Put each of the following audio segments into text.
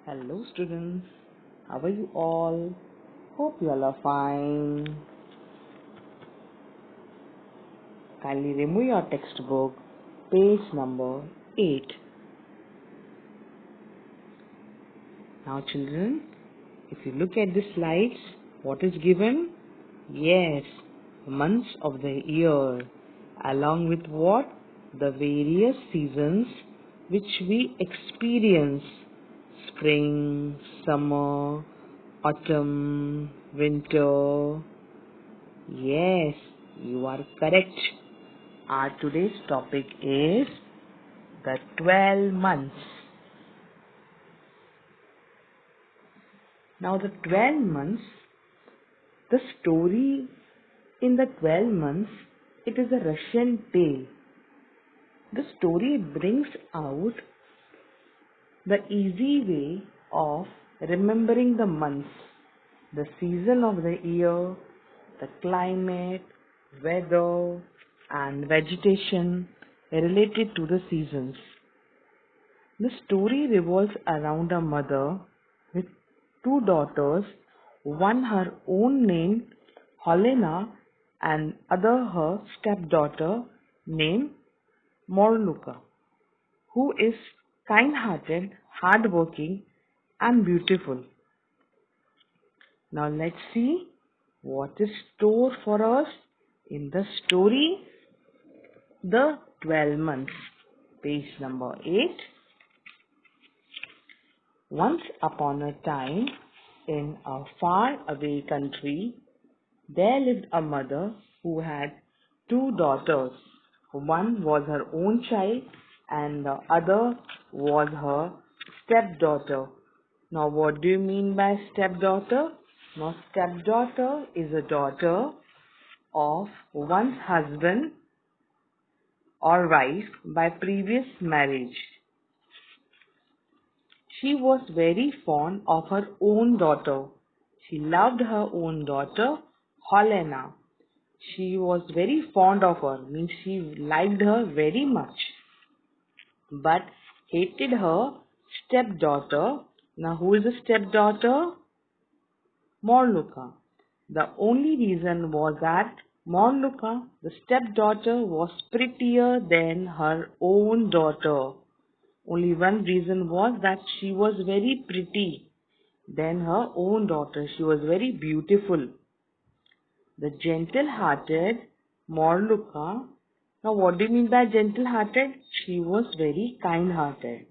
Hello students, how are you all? Hope you all are fine. Kindly remove your textbook, page number 8. Now children, if you look at the slides, what is given? Yes, months of the year, along with what? The various seasons which we experience. Spring, summer, autumn, winter. Yes, you are correct. Our today's topic is the 12 months. Now the 12 months, the story in the 12 months, it is a Russian tale. The story brings out the easy way of remembering the months, the season of the year, the climate, weather, and vegetation related to the seasons. The story revolves around a mother with two daughters, one her own named Helena and other her stepdaughter named Morluka, who is kind-hearted, hardworking, and beautiful. Now let's see what is stored for us in the story The 12 Months. Page number 8. Once upon a time, in a far away country, there lived a mother who had two daughters. One was her own child and the other was her stepdaughter. Now, what do you mean by stepdaughter? Now, stepdaughter is a daughter of one's husband or wife by previous marriage. She was very fond of her own daughter. She loved her own daughter, Helena. She was very fond of her, means she liked her very much, but hated her stepdaughter. Now, who is the stepdaughter? Morluka. The only reason was that Morluka, the stepdaughter, was prettier than her own daughter. Only one reason was that she was very pretty than her own daughter. She was very beautiful. The gentle-hearted Morluka. Now, what do you mean by gentle-hearted? She was very kind-hearted.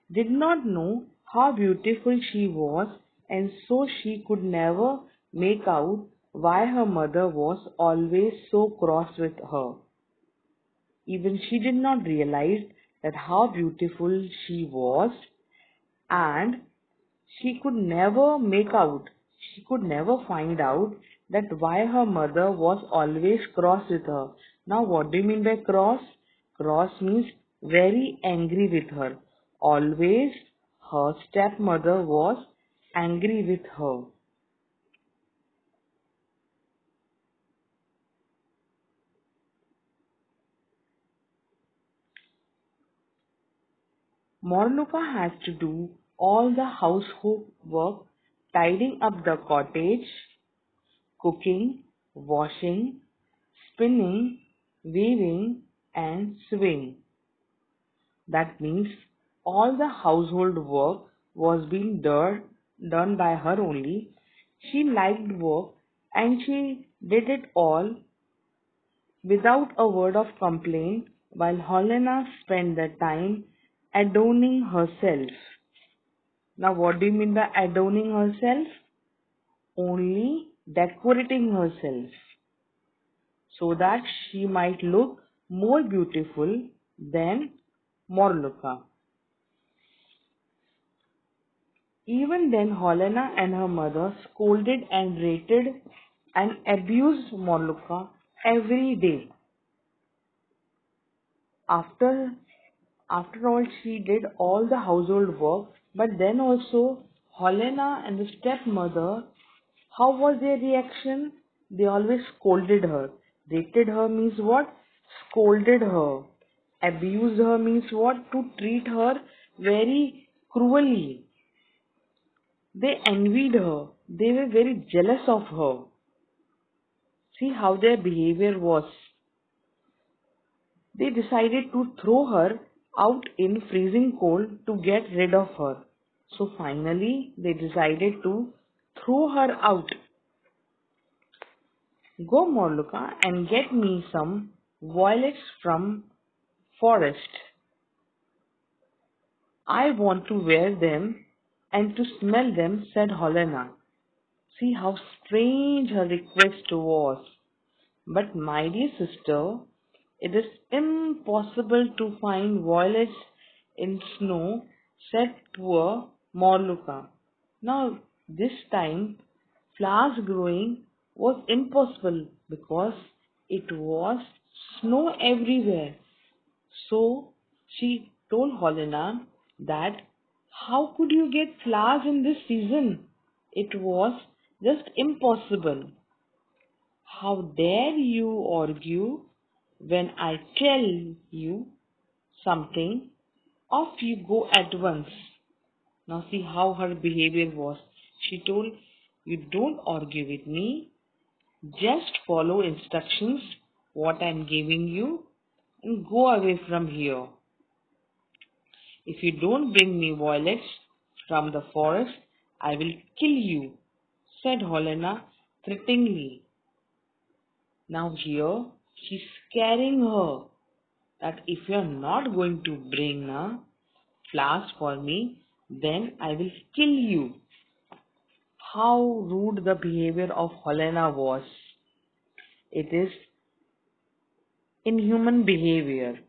Did not know how beautiful she was, and so she could never make out why her mother was always so cross with her. Even she did not realize that how beautiful she was, and she could never make out, she could never find out that why her mother was always cross with her. Now, what do you mean by cross? Cross means very angry with her. Always her stepmother was angry with her. Morluka has to do all the household work, tidying up the cottage, cooking, washing, spinning, weaving, and sewing. That means all the household work was being done by her only. She liked work and she did it all without a word of complaint, while Helena spent the time adorning herself. Now, what do you mean by adorning herself? Only decorating herself so that she might look more beautiful than Morluka. Even then, Helena and her mother scolded and rated and abused Morluka every day. After After all, she did all the household work, but then also Helena and the stepmother, how was their reaction? They always scolded her. Rated her means what? Scolded her. Abused her means what? To treat her very cruelly. They envied her. They were very jealous of her. See how their behavior was. They decided to throw her out in freezing cold to get rid of her. So finally, they decided to throw her out. Go, Morluka, and get me some violets from forest. I want to wear them and to smell them, said Helena. See how strange her request was. But my dear sister, it is impossible to find violets in snow, said poor Morluka. Now, this time, flowers growing was impossible because it was snow everywhere. So she told Helena that how could you get flowers in this season? It was just impossible. How dare you argue when I tell you something? Off you go at once. Now see how her behavior was. She told, you don't argue with me, just follow instructions, what I'm giving you, and go away from here. If you don't bring me violets from the forest, I will kill you, said Helena threateningly. Now here she's scaring her that if you're not going to bring flowers for me, then I will kill you. How rude the behavior of Helena was. It is inhuman behavior.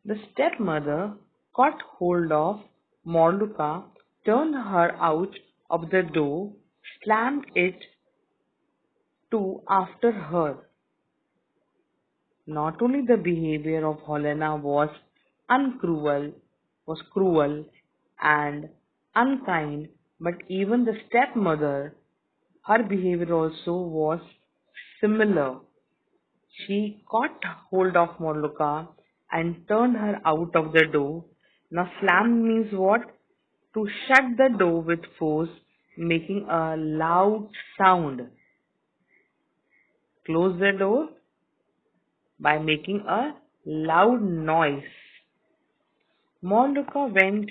The stepmother caught hold of Morluka, turned her out of the door, slammed it to after her. Not only the behavior of Helena was cruel and unkind, but even the stepmother, her behavior also was similar. She caught hold of Morluka and turned her out of the door. Now slam means what? To shut the door with force, making a loud sound. Close the door by making a loud noise. Morluka went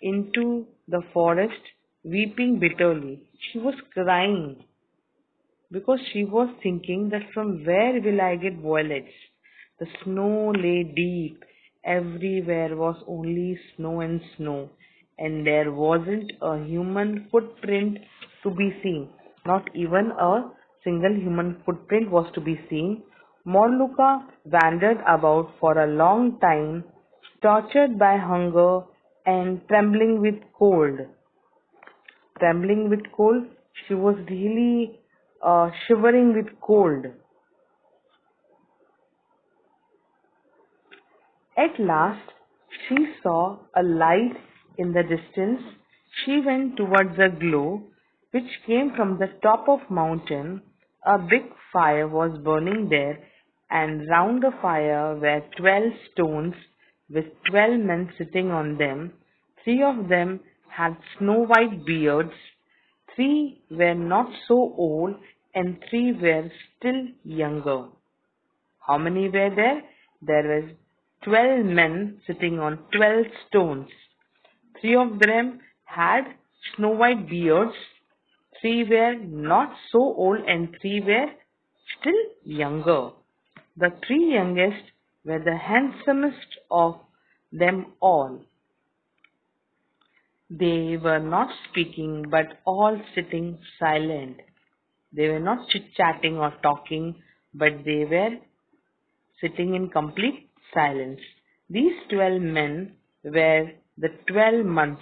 into the forest weeping bitterly. She was crying because she was thinking that from where will I get violets? The snow lay deep. Everywhere was only snow and snow, and there wasn't a human footprint to be seen. Not even a single human footprint was to be seen. Morluka wandered about for a long time, tortured by hunger and trembling with cold. Trembling with cold, she was really shivering with cold. At last, she saw a light in the distance. She went towards the glow which came from the top of mountain. A big fire was burning there, and round the fire were 12 stones with 12 men sitting on them. 3 of them had snow-white beards, 3 were not so old, and 3 were still younger. How many were there? There were 12 men sitting on 12 stones. 3 of them had snow-white beards, 3 were not so old, and 3 were still younger. The 3 youngest were the handsomest of them all. They were not speaking, but all sitting silent. They were not chit-chatting or talking, but they were sitting in complete silence. These 12 men were the 12 months.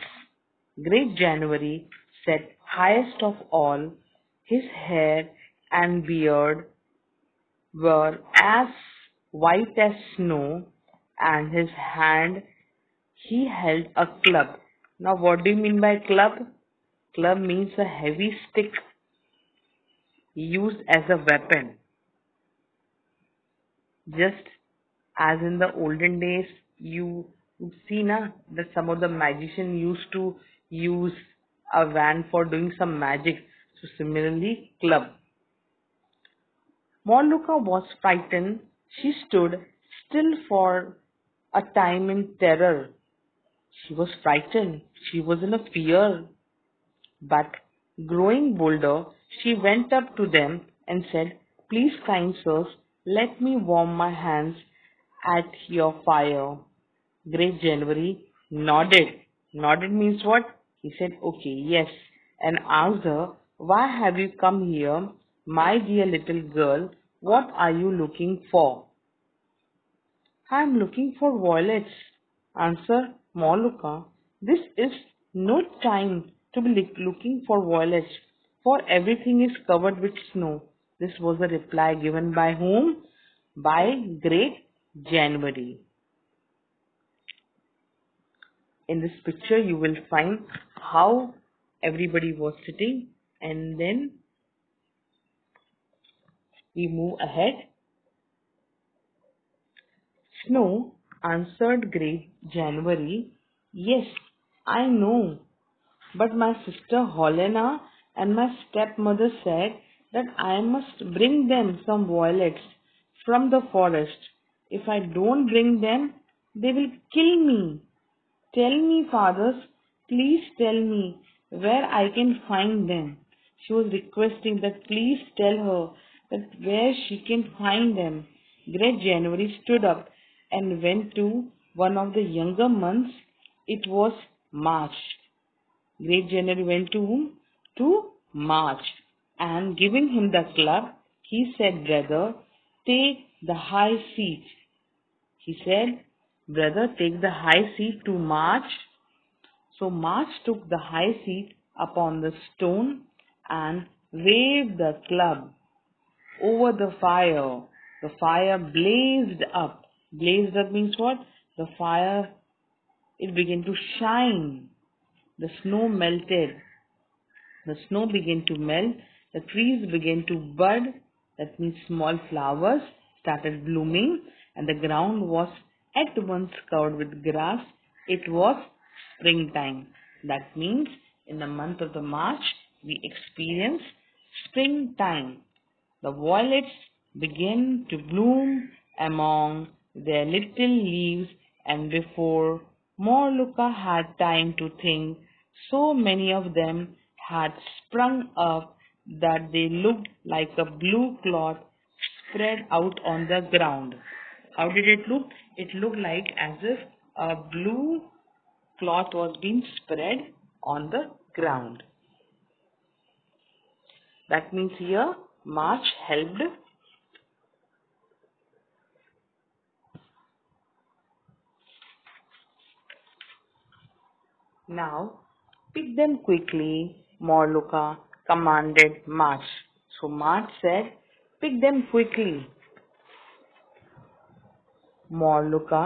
Great January sat highest of all. His hair and beard were as white as snow, and his hand he held a club. Now, what do you mean by club? Club means a heavy stick used as a weapon. Just as in the olden days, you You see na that some of the magicians used to use a wand for doing some magic. So similarly, club. Morluka was frightened. She stood still for a time in terror. She was frightened. She was in a fear. But growing bolder, she went up to them and said, "Please, kind sirs, let me warm my hands at your fire." Great January nodded. Nodded means what? He said, "Okay, yes," and asked her, "Why have you come here, my dear little girl? What are you looking for?" "I am looking for violets," answered Moluka. "This is no time to be looking for violets, for everything is covered with snow." This was the reply given by whom? By Great January. In this picture, you will find how everybody was sitting, and then we move ahead. "Snow," answered Great January, "yes, I know. But my sister Helena and my stepmother said that I must bring them some violets from the forest. If I don't bring them, they will kill me. Tell me, fathers, please tell me where I can find them." She was requesting that please tell her that where she can find them. Great January stood up and went to one of the younger months. It was March. Great January went to whom? To March. And giving him the club, he said, "Brother, take the high seat." He said, "Brother, take the high seat to March." So March took the high seat upon the stone and waved the club over the fire. The fire blazed up. Blazed up means what? The fire, it began to shine. The snow melted. The snow began to melt, the trees began to bud, that means small flowers started blooming, and the ground was at once covered with grass. It was springtime. That means in the month of the March, we experience springtime. The violets began to bloom among their little leaves, and before Morluka had time to think, so many of them had sprung up that they looked like a blue cloth spread out on the ground. How did it look? It looked like as if a blue cloth was being spread on the ground. That means here March helped. Now, pick them quickly, Morluka commanded March. So March said, "Pick them quickly." Morluka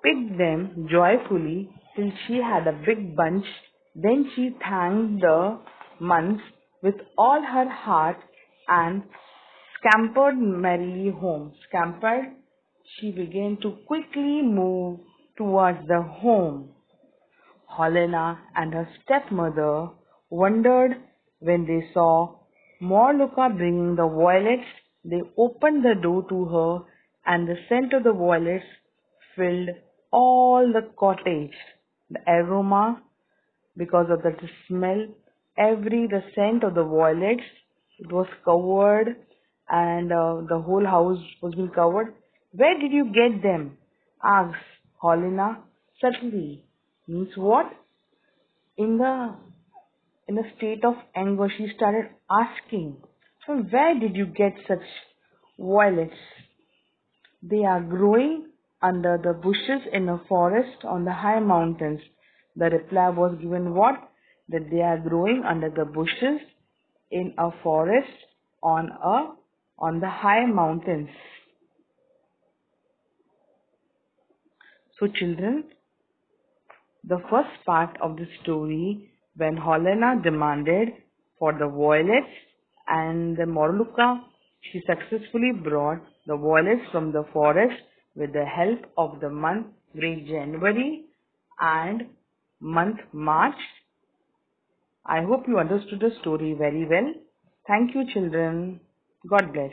picked them joyfully till she had a big bunch. Then she thanked the months with all her heart and scampered merrily home. Scampered, she began to quickly move towards the home. Helena and her stepmother wondered when they saw Morluka bringing the violets. They opened the door to her, and the scent of the violets filled all the cottage. The aroma, because of the smell, the scent of the violets, it was covered, and the whole house was being covered. "Where did you get them?" asked Helena. "Certainly," means what? In a state of anger, she started asking, "From where did you get such violets?" "They are growing under the bushes in a forest on the high mountains." The reply was given what? That they are growing under the bushes in a forest on the high mountains. So children, the first part of the story, when Helena demanded for the violets and the Morluka, she successfully brought the violets from the forest with the help of the month great January and month March. I hope you understood the story very well. Thank you, children. God bless.